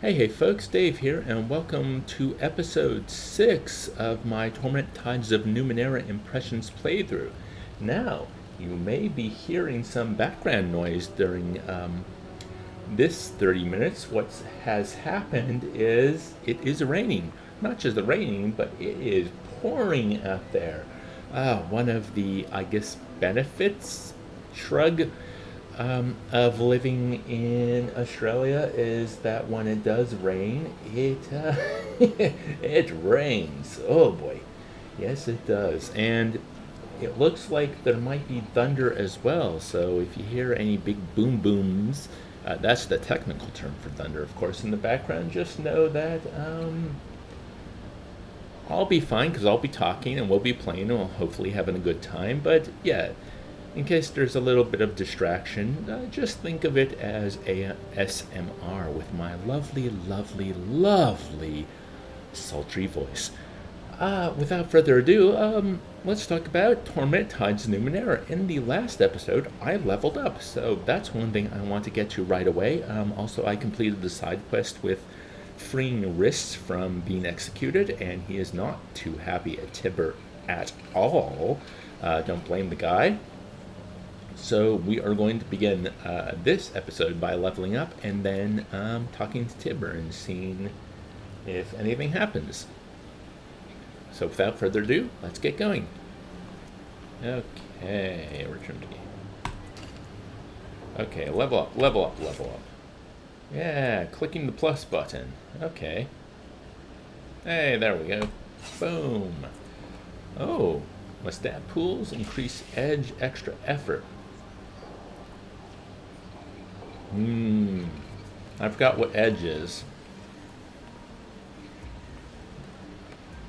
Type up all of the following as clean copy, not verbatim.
Hey folks, Dave here, and welcome to episode 6 of my Torment Tides of Numenera Impressions playthrough. Now, you may be hearing some background noise during this 30 minutes. What has happened is it is raining. Not just raining, but it is pouring out there. One of the, I guess, benefits, shrug, of living in Australia is that when it does rain, it rains. Oh boy, yes it does, and it looks like there might be thunder as well. So if you hear any big boom booms, that's the technical term for thunder, of course, in the background. Just know that I'll be fine because I'll be talking and we'll be playing and we'll hopefully having a good time. But yeah, in case there's a little bit of distraction, just think of it as ASMR with my lovely, lovely, lovely sultry voice. Without further ado, let's talk about Torment Tides Numenera. In the last episode, I leveled up, so that's one thing I want to get to right away. Also, I completed the side quest with freeing wrists from being executed, and he is not too happy at Tibber at all. Don't blame the guy. So we are going to begin this episode by leveling up and then talking to Tibber and seeing if anything happens. So without further ado, let's get going. Okay, return to game. Okay, level up, level up, level up. Yeah, clicking the plus button. Okay. Hey, there we go. Boom. Oh, my stat pools increase edge, extra effort. I forgot what edge is.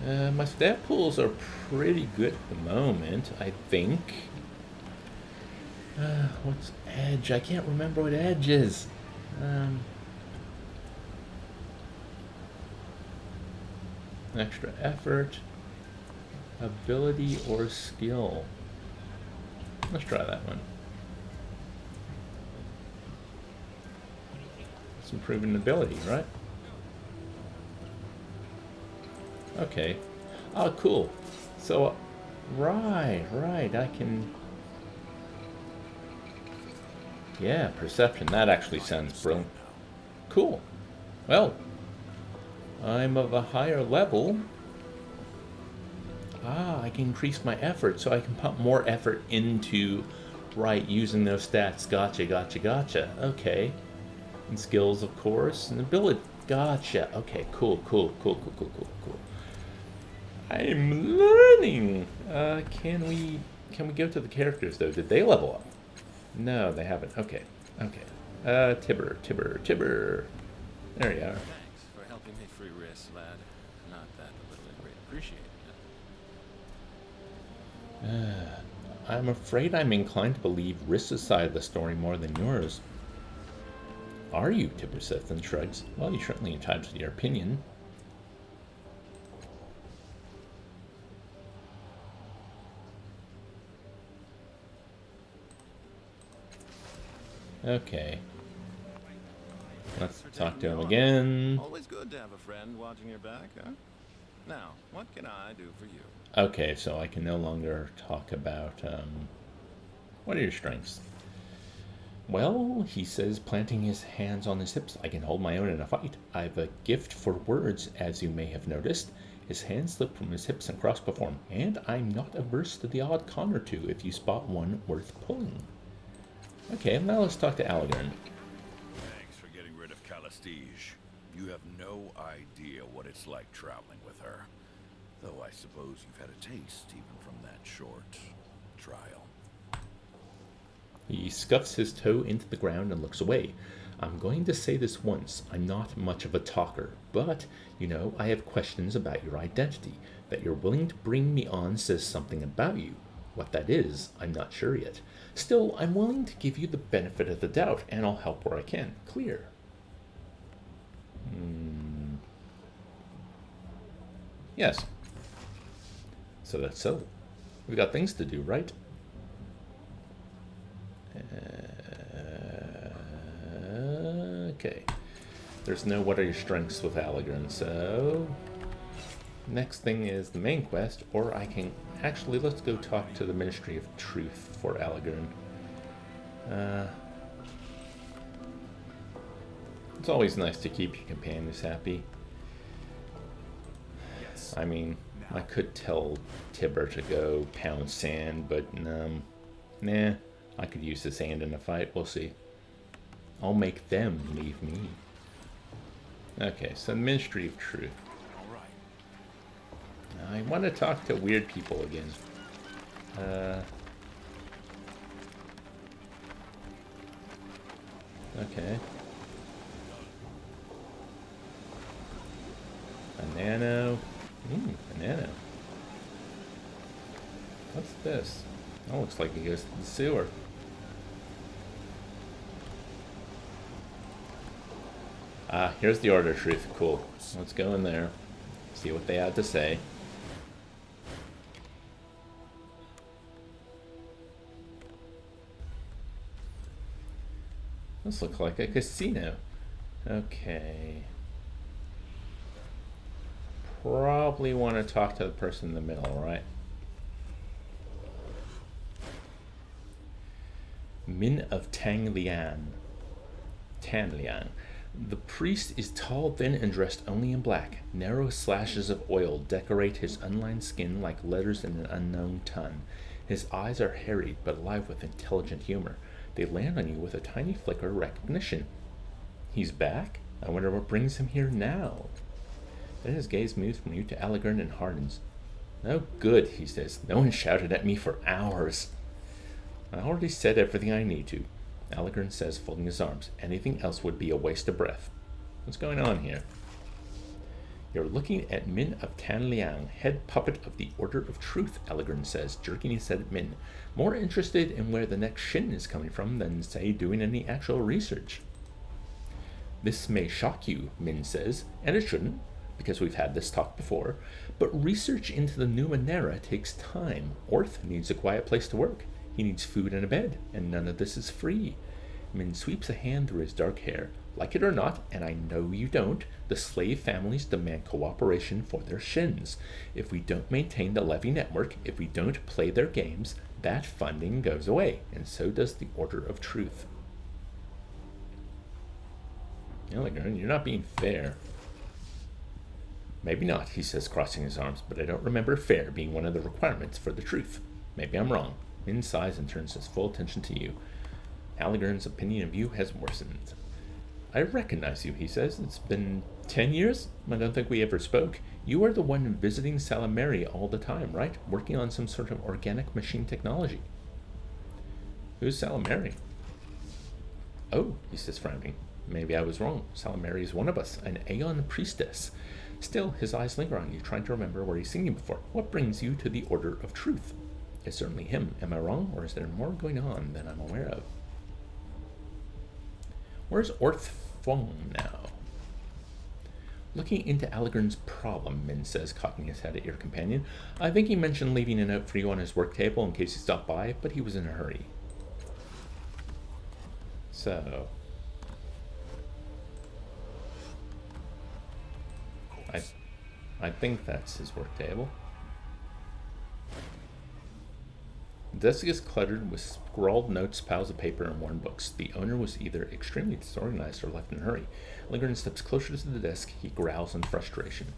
My stat pools are pretty good at the moment, I think. What's edge? I can't remember what edge is. Extra effort, ability, or skill. Let's try that one. It's improving ability, right? Okay. Oh, cool. So, right, I can... Yeah, perception. That actually sounds brilliant. Cool. Well, I'm of a higher level. I can increase my effort, so I can pump more effort into, right, using those stats. Gotcha. Okay. And skills, of course, and ability. Gotcha. Okay, cool. I'm learning. Can we go to the characters though? Did they level up? No, they haven't. Okay. Tibber. There you are. Thanks for helping me free wrists, lad. Not that a little great. Appreciate it. I'm afraid I'm inclined to believe Riss's side of the story more than yours. Are you? Tibber says and shrugs. Well, you're certainly entitled to your opinion. Okay. Let's talk to him again. Always good to have a friend watching your back, huh? Now, what can I do for you? Okay, so I can no longer talk about, what are your strengths? Well, he says, planting his hands on his hips, I can hold my own in a fight. I've a gift for words, as you may have noticed. His hands slip from his hips and cross before him, and I'm not averse to the odd con or two if you spot one worth pulling. Okay, now let's talk to Allegan. Thanks for getting rid of Calestige. You have no idea what it's like traveling with her. Though I suppose you've had a taste even from that short trial. He scuffs his toe into the ground and looks away. I'm going to say this once. I'm not much of a talker, but, you know, I have questions about your identity. That you're willing to bring me on says something about you. What that is, I'm not sure yet. Still, I'm willing to give you the benefit of the doubt, and I'll help where I can. Clear. Yes. So that's so. We've got things to do, right? Okay. There's no what are your strengths with Allegren, so next thing is the main quest, or I can actually, let's go talk to the Ministry of Truth for Allegren. It's always nice to keep your companions happy. Yes. I mean, I could tell Tibber to go pound sand, but nah, I could use the sand in a fight. We'll see. I'll make them leave me. Okay, so Ministry of Truth. All right. I want to talk to weird people again. Okay. A nano. A nano. What's this? Oh, looks like it goes to the sewer. Ah, here's the Order of Truth. Cool. Let's go in there. See what they have to say. This looks like a casino. Okay. Probably want to talk to the person in the middle, right? Min of Tanlian. Tanlian. The priest is tall, thin, and dressed only in black. Narrow slashes of oil decorate his unlined skin like letters in an unknown tongue. His eyes are harried, but alive with intelligent humor. They land on you with a tiny flicker of recognition. He's back? I wonder what brings him here now. Then his gaze moves from you to Allegren and hardens. Oh, good, he says. No one shouted at me for hours. I already said everything I need to. Allegren says, folding his arms. Anything else would be a waste of breath. What's going on here? You're looking at Min of Tanliang, head puppet of the Order of Truth, Allegren says, jerking his head at Min. More interested in where the next shin is coming from than, say, doing any actual research. This may shock you, Min says, and it shouldn't, because we've had this talk before, but research into the Numenera takes time. Orth needs a quiet place to work. He needs food and a bed, and none of this is free. Min sweeps a hand through his dark hair. Like it or not, and I know you don't, the slave families demand cooperation for their shins. If we don't maintain the levy network, if we don't play their games, that funding goes away, and so does the Order of Truth. Allegren, you're not being fair. Maybe not, he says, crossing his arms, but I don't remember fair being one of the requirements for the truth. Maybe I'm wrong. Min sighs and turns his full attention to you. Allegren's opinion of you has worsened. I recognize you, he says. It's been 10 years? I don't think we ever spoke. You are the one visiting Salameri all the time, right? Working on some sort of organic machine technology. Who's Salameri? Oh, he says, frowning. Maybe I was wrong. Salameri is one of us, an Aeon priestess. Still, his eyes linger on you, trying to remember where he's seen you before. What brings you to the Order of Truth? It's certainly him. Am I wrong, or is there more going on than I'm aware of? Where's Orth Fong now? Looking into Allegren's problem, Min says, cocking his head at your companion. I think he mentioned leaving a note for you on his work table in case he stopped by, but he was in a hurry. So... I think that's his work table. The desk is cluttered with scrawled notes, piles of paper, and worn books. The owner was either extremely disorganized or left in a hurry. Allegren steps closer to the desk. He growls in frustration.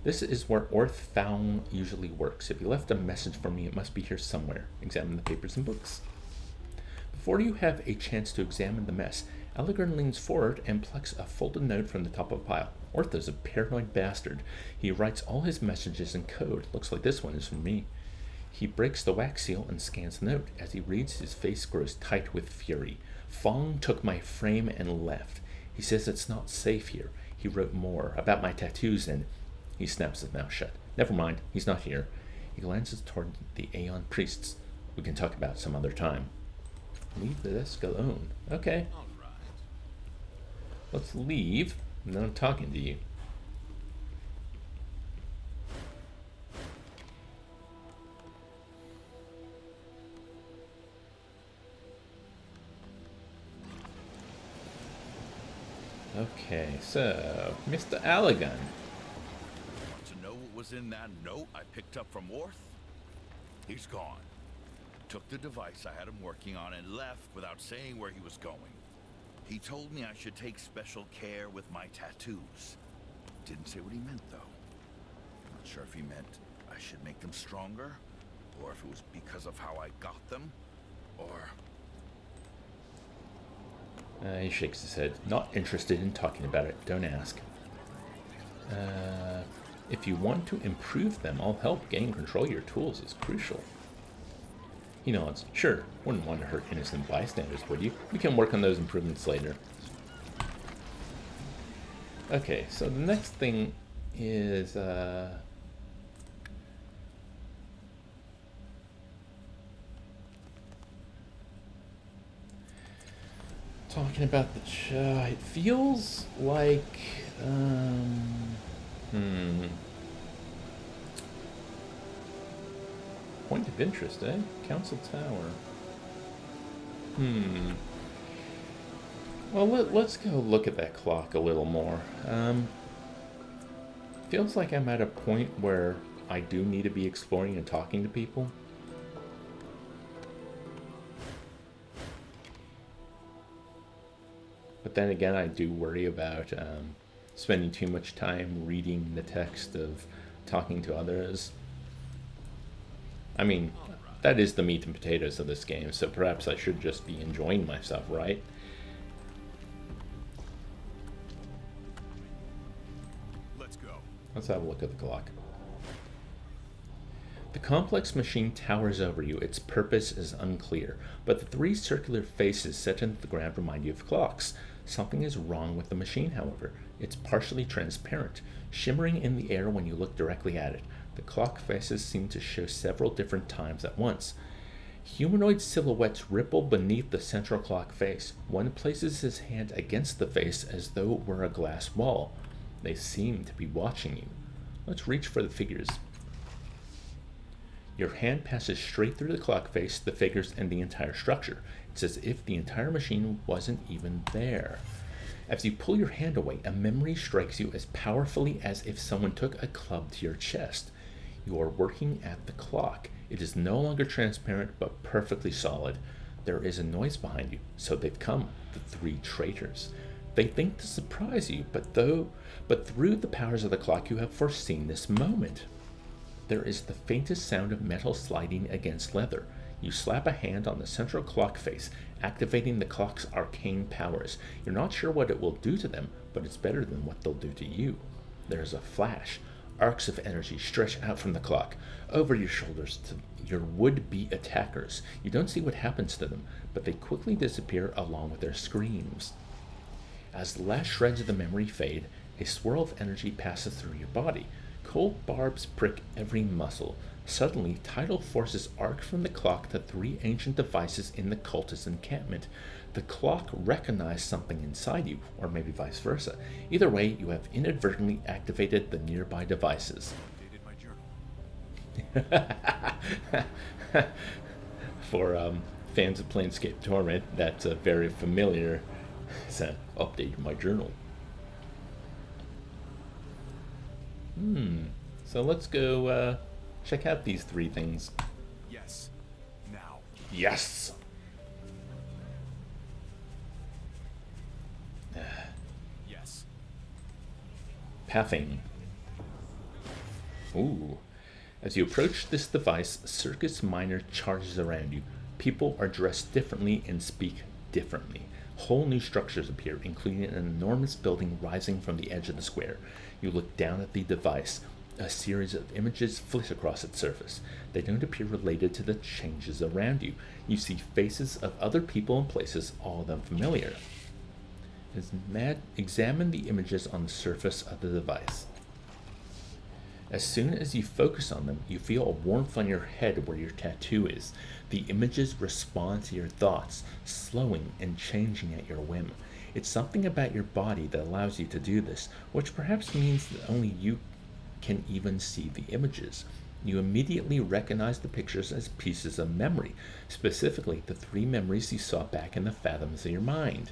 This is where Orth Fong usually works. If he left a message for me, it must be here somewhere. Examine the papers and books. Before you have a chance to examine the mess, Allegren leans forward and plucks a folded note from the top of a pile. Orth is a paranoid bastard. He writes all his messages in code. Looks like this one is from me. He breaks the wax seal and scans the note. As he reads, his face grows tight with fury. Fong took my frame and left. He says it's not safe here. He wrote more about my tattoos and... He snaps his mouth shut. Never mind, he's not here. He glances toward the Aeon priests. We can talk about some other time. Leave the desk alone. Okay. All right. Let's leave, and then I'm talking to you. Okay, so Mr. Allegan. Want to know what was in that note I picked up from Worth? He's gone. Took the device I had him working on and left without saying where he was going. He told me I should take special care with my tattoos. Didn't say what he meant, though. Not sure if he meant I should make them stronger, or if it was because of how I got them, or... He shakes his head. Not interested in talking about it. Don't ask. If you want to improve them, I'll help. Gain control of your tools is crucial. He nods. Sure, wouldn't want to hurt innocent bystanders, would you? We can work on those improvements later. Okay, so the next thing is talking about the it feels like point of interest, eh? Council Tower. Well, let's go look at that clock a little more. Feels like I'm at a point where I do need to be exploring and talking to people. But then again, I do worry about spending too much time reading the text of talking to others. I mean, that is the meat and potatoes of this game, so perhaps I should just be enjoying myself, right? Let's go. Let's have a look at the clock. The complex machine towers over you. Its purpose is unclear, but the three circular faces set into the ground remind you of clocks. Something is wrong with the machine, however. It's partially transparent, shimmering in the air when you look directly at it. The clock faces seem to show several different times at once. Humanoid silhouettes ripple beneath the central clock face. One places his hand against the face as though it were a glass wall. They seem to be watching you. Let's reach for the figures. Your hand passes straight through the clock face, the figures, and the entire structure. It's as if the entire machine wasn't even there. As you pull your hand away, a memory strikes you as powerfully as if someone took a club to your chest. You are working at the clock. It is no longer transparent, but perfectly solid. There is a noise behind you, so they've come, the three traitors. They think to surprise you, but through the powers of the clock you have foreseen this moment. There is the faintest sound of metal sliding against leather. You slap a hand on the central clock face, activating the clock's arcane powers. You're not sure what it will do to them, but it's better than what they'll do to you. There is a flash. Arcs of energy stretch out from the clock, over your shoulders to your would-be attackers. You don't see what happens to them, but they quickly disappear along with their screams. As the last shreds of the memory fade, a swirl of energy passes through your body. Cold barbs prick every muscle. Suddenly, tidal forces arc from the clock to three ancient devices in the cultist encampment. The clock recognized something inside you, or maybe vice versa. Either way, you have inadvertently activated the nearby devices. For fans of Planescape Torment, that's a very familiar update my journal. So let's go check out these three things. Yes. Now. Yes! Yes. Pathing. Ooh. As you approach this device, Circus Minor charges around you. People are dressed differently and speak differently. Whole new structures appear, including an enormous building rising from the edge of the square. You look down at the device. A series of images flit across its surface. They don't appear related to the changes around you. You see faces of other people and places, all of them familiar. Examine the images on the surface of the device. As soon as you focus on them, you feel a warmth on your head where your tattoo is. The images respond to your thoughts, slowing and changing at your whim. It's something about your body that allows you to do this, which perhaps means that only you can even see the images. You immediately recognize the pictures as pieces of memory, specifically the three memories you saw back in the fathoms of your mind.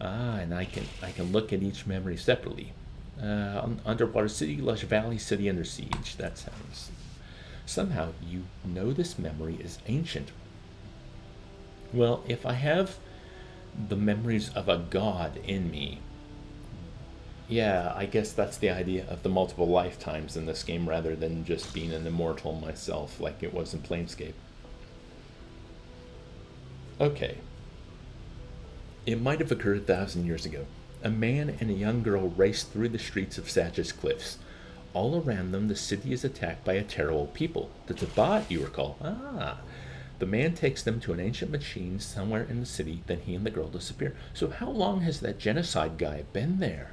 Ah, and I can look at each memory separately. Underwater city, lush valley, city under siege. That sounds. Somehow you know this memory is ancient. Well, if I have the memories of a god in me, yeah, I guess that's the idea of the multiple lifetimes in this game rather than just being an immortal myself like it was in Planescape. Okay. It might have occurred 1,000 years ago. A man and a young girl race through the streets of Sage's Cliffs. All around them, the city is attacked by a terrible people. The Tabat, you recall. Ah. The man takes them to an ancient machine somewhere in the city, then he and the girl disappear. So how long has that genocide guy been there?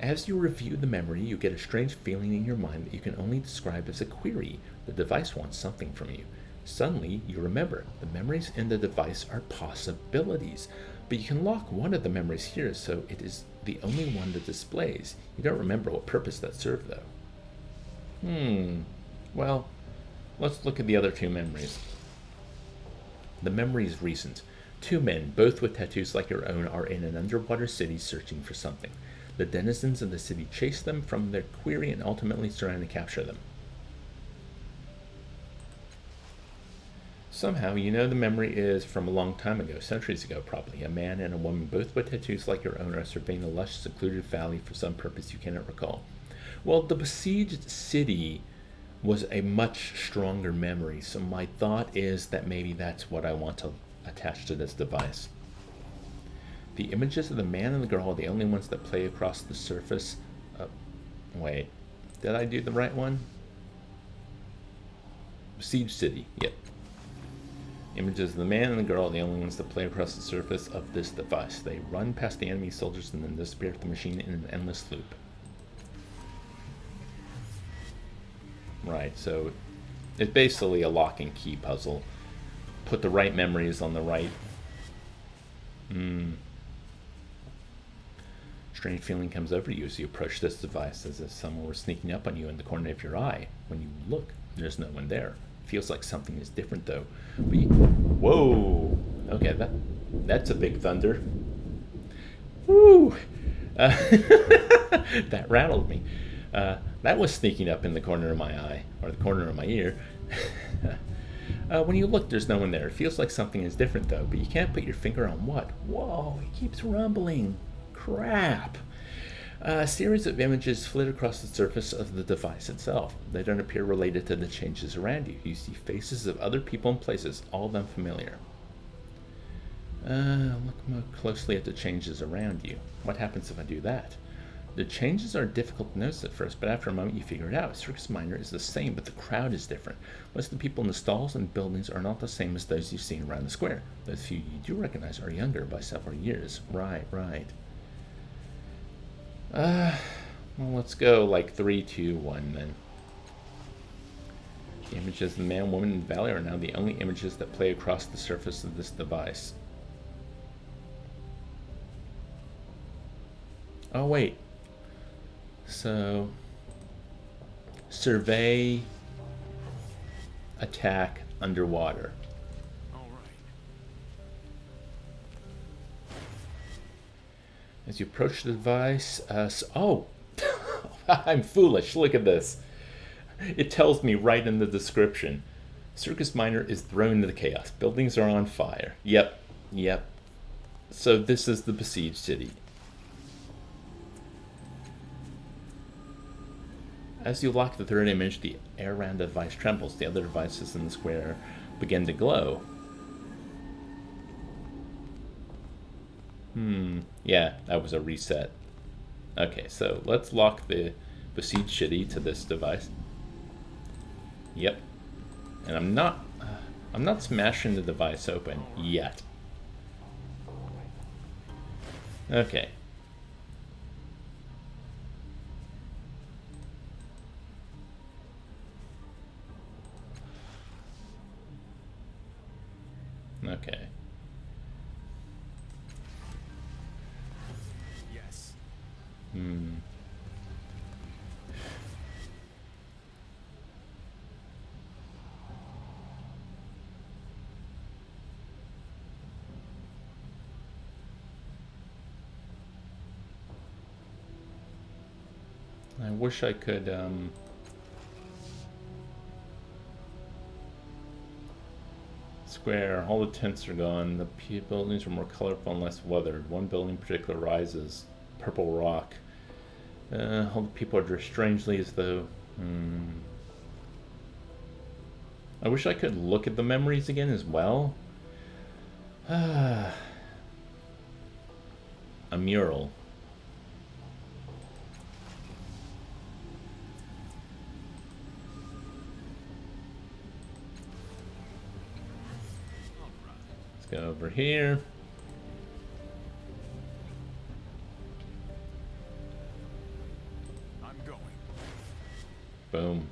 As you review the memory, you get a strange feeling in your mind that you can only describe as a query. The device wants something from you. Suddenly, you remember the memories in the device are possibilities, but you can lock one of the memories here, so it is the only one that displays. You don't remember what purpose that served, though. Well, let's look at the other two memories. The memory is recent. Two men, both with tattoos like your own, are in an underwater city searching for something. The denizens of the city chase them from their query and ultimately surround and capture them. Somehow, you know the memory is from a long time ago, centuries ago probably. A man and a woman, both with tattoos like your own, are surveying a lush, secluded valley for some purpose you cannot recall. Well, the besieged city was a much stronger memory, so my thought is that maybe that's what I want to attach to this device. The images of the man and the girl are the only ones that play across the surface. Wait, did I do the right one? Besieged city, yep. Images of the man and the girl are the only ones that play across the surface of this device. They run past the enemy soldiers and then disappear with the machine in an endless loop. Right, so it's basically a lock and key puzzle. Put the right memories on the right. Strange feeling comes over you as you approach this device, as if someone were sneaking up on you in the corner of your eye. When you look, there's no one there. Feels like something is different though. But whoa! Okay, that's a big thunder. Woo! That rattled me. That was sneaking up in the corner of my eye, or the corner of my ear. When you look, there's no one there. It feels like something is different though, but you can't put your finger on what. Whoa! It keeps rumbling. Crap! A series of images flit across the surface of the device itself. They don't appear related to the changes around you. You see faces of other people and places, all of them familiar. Look more closely at the changes around you. What happens if I do that? The changes are difficult to notice at first, but after a moment you figure it out. Circus Minor is the same, but the crowd is different. Most of the people in the stalls and buildings are not the same as those you've seen around the square. Those few you do recognize are younger by several years. Right. Well, let's go like 3, 2, 1 then. The images of the man, woman, and valley are now the only images that play across the surface of this device. Oh, wait. So, survey, attack, underwater. As you approach the device, I'm foolish. Look at this. It tells me right in the description. Circus Minor is thrown into the chaos. Buildings are on fire. Yep. So this is the besieged city. As you lock the third image, the air around the device trembles. The other devices in the square begin to glow. Yeah, that was a reset. Okay, so let's lock the besieged city to this device. Yep. And I'm not smashing the device open yet. Okay. Okay. Yes. I wish I could, Square, all the tents are gone. The buildings are more colorful and less weathered. One building in particular rises, purple rock. All the people are dressed strangely as though... I wish I could look at the memories again as well. A mural. Let's go over here. I'm going. Boom.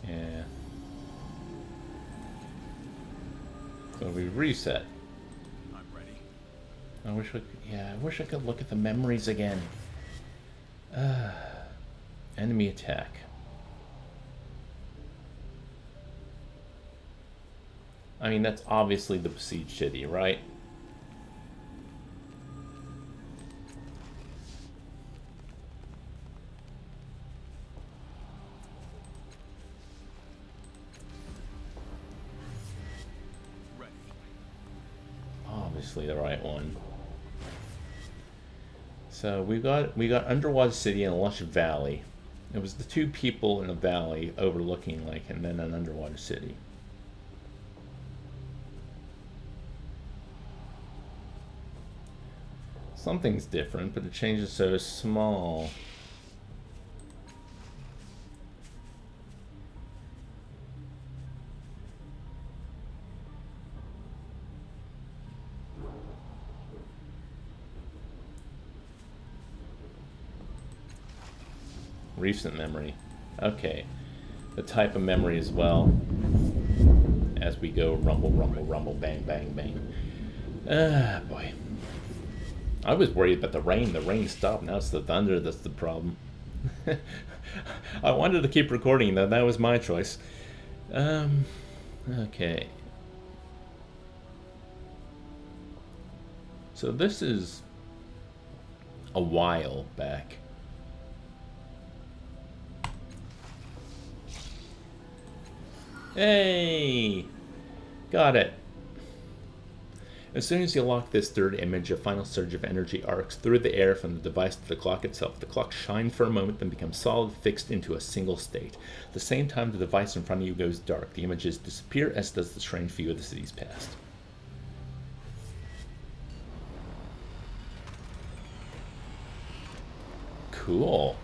Yeah. So we reset. I'm ready. I wish I could, I wish I could look at the memories again. Enemy attack. I mean, that's obviously the besieged city, right? Ready. Obviously the right one. So we got underwater city and a lush valley. It was the two people in a valley overlooking like, and then an underwater city. Something's different, but the change is so small. Recent memory. Okay. The type of memory as well. As we go rumble, rumble, rumble, bang, bang, bang. Ah, boy. I was worried about the rain. The rain stopped. Now it's the thunder that's the problem. I wanted to keep recording, though. That was my choice. Okay. So this is a while back. Hey! Got it. As soon as you lock this third image, a final surge of energy arcs through the air from the device to the clock itself. The clock shines for a moment, then becomes solid, fixed into a single state. At the same time, the device in front of you goes dark. The images disappear, as does the strange view of the city's past. Cool.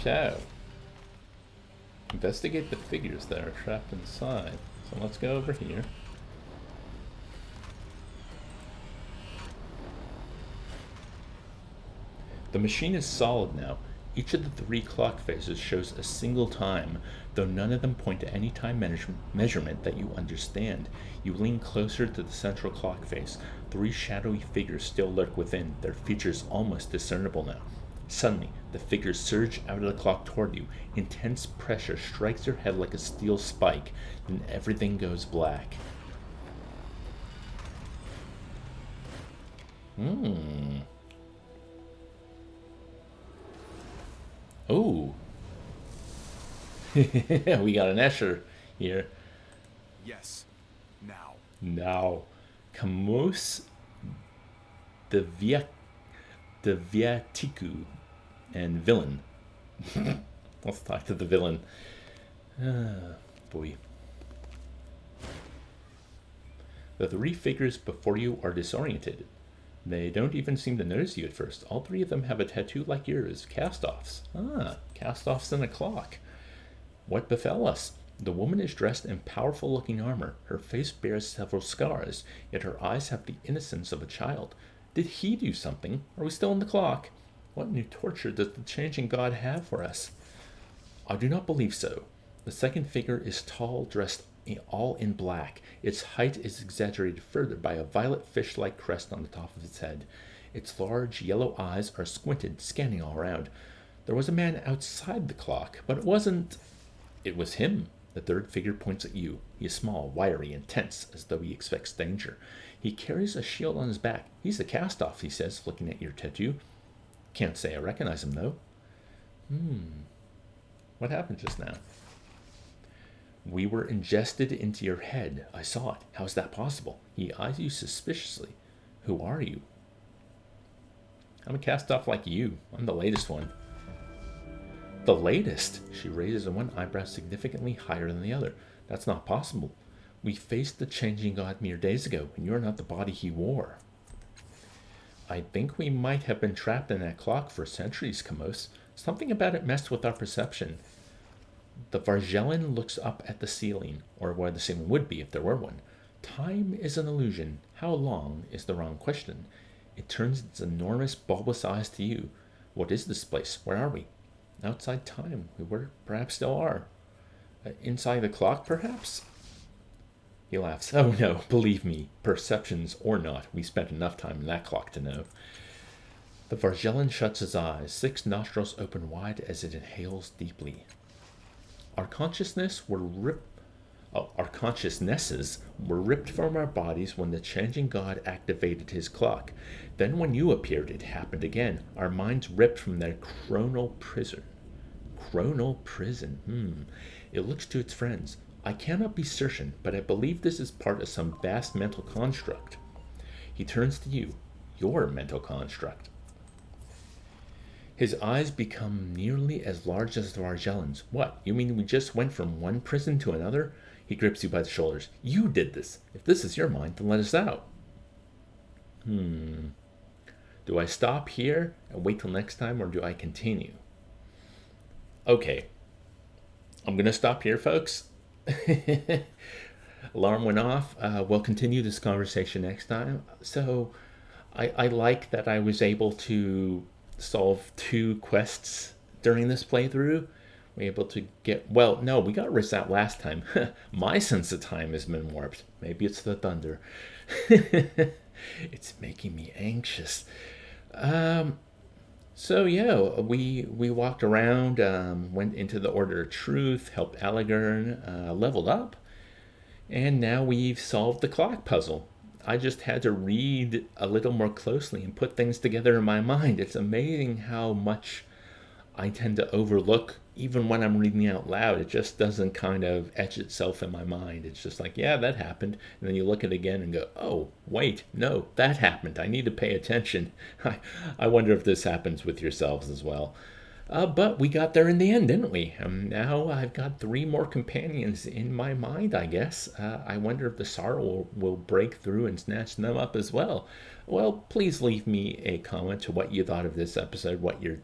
So, investigate the figures that are trapped inside. So let's go over here. The machine is solid now. Each of the 3 clock faces shows a single time, though none of them point to any time measurement that you understand. You lean closer to the central clock face. 3 shadowy figures still lurk within, their features almost discernible now. Suddenly, the figures surge out of the clock toward you. Intense pressure strikes your head like a steel spike, then everything goes black. Oh. We got an Escher here. Yes. Now. Now. Camus de Viatiku and villain. Let's talk to the villain. Boy. The 3 figures before you are disoriented. They don't even seem to notice you at first. All 3 of them have a tattoo like yours. Cast-offs. Cast-offs in a clock. What befell us? The woman is dressed in powerful-looking armor. Her face bears several scars, yet her eyes have the innocence of a child. Did he do something? Are we still in the clock? What new torture does the changing god have for us? I do not believe so. The second figure is tall, dressed all in black. Its height is exaggerated further by a violet fish-like crest on the top of its head. Its large yellow eyes are squinted, scanning all around. There was a man outside the clock, but it wasn't. It was him. The third figure points at you. He is small, wiry, and tense, as though he expects danger. He carries a shield on his back. He's a cast-off, he says, looking at your tattoo. Can't say I recognize him, though. What happened just now? We were ingested into your head. I saw it. How is that possible? He eyes you suspiciously. Who are you? I'm a cast-off like you. I'm the latest one. The latest? She raises one eyebrow significantly higher than the other. That's not possible. We faced the changing god mere days ago, and you're not the body he wore. I think we might have been trapped in that clock for centuries, Kamos. Something about it messed with our perception. The Varjellen looks up at the ceiling, or where the ceiling would be if there were one. Time is an illusion. How long is the wrong question. It turns its enormous bulbous eyes to you. What is this place? Where are we? Outside time. We were, perhaps still are. Inside the clock, perhaps? He laughs. Oh no, believe me, perceptions or not, we spent enough time in that clock to know. The Varjellen shuts his eyes, 6 nostrils open wide as it inhales deeply. Our consciousnesses were ripped from our bodies when the changing god activated his clock. Then when you appeared, it happened again. Our minds ripped from their chronal prison. Chronal prison. It looks to its friends. I cannot be certain, but I believe this is part of some vast mental construct. He turns to you. Your mental construct. His eyes become nearly as large as the Varjellen's. What? You mean we just went from one prison to another? He grips you by the shoulders. You did this. If this is your mind, then let us out. Do I stop here and wait till next time, or do I continue? Okay. I'm going to stop here, folks. Alarm went off. We'll continue this conversation next time. So I like that I was able to solve 2 quests during this playthrough. We're able to get... Well, no, we got Riss out last time. My sense of time has been warped. Maybe it's the thunder. It's making me anxious. So yeah, we walked around, went into the Order of Truth, helped Allegern, leveled up, and now we've solved the clock puzzle. I just had to read a little more closely and put things together in my mind. It's amazing how much I tend to overlook, even when I'm reading out loud. It just doesn't kind of etch itself in my mind. It's just like, yeah, that happened. And then you look at it again and go, oh, wait, no, that happened. I need to pay attention. I wonder if this happens with yourselves as well. But we got there in the end, didn't we? Now I've got 3 more companions in my mind, I guess. I wonder if the sorrow will break through and snatch them up as well. Well, please leave me a comment to what you thought of this episode, what you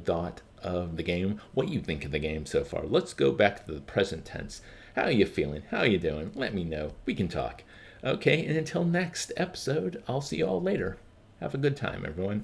thought of the game, what you think of the game so far. Let's go back to the present tense. How are you feeling? How are you doing? Let me know. We can talk. Okay, and until next episode, I'll see you all later. Have a good time, everyone.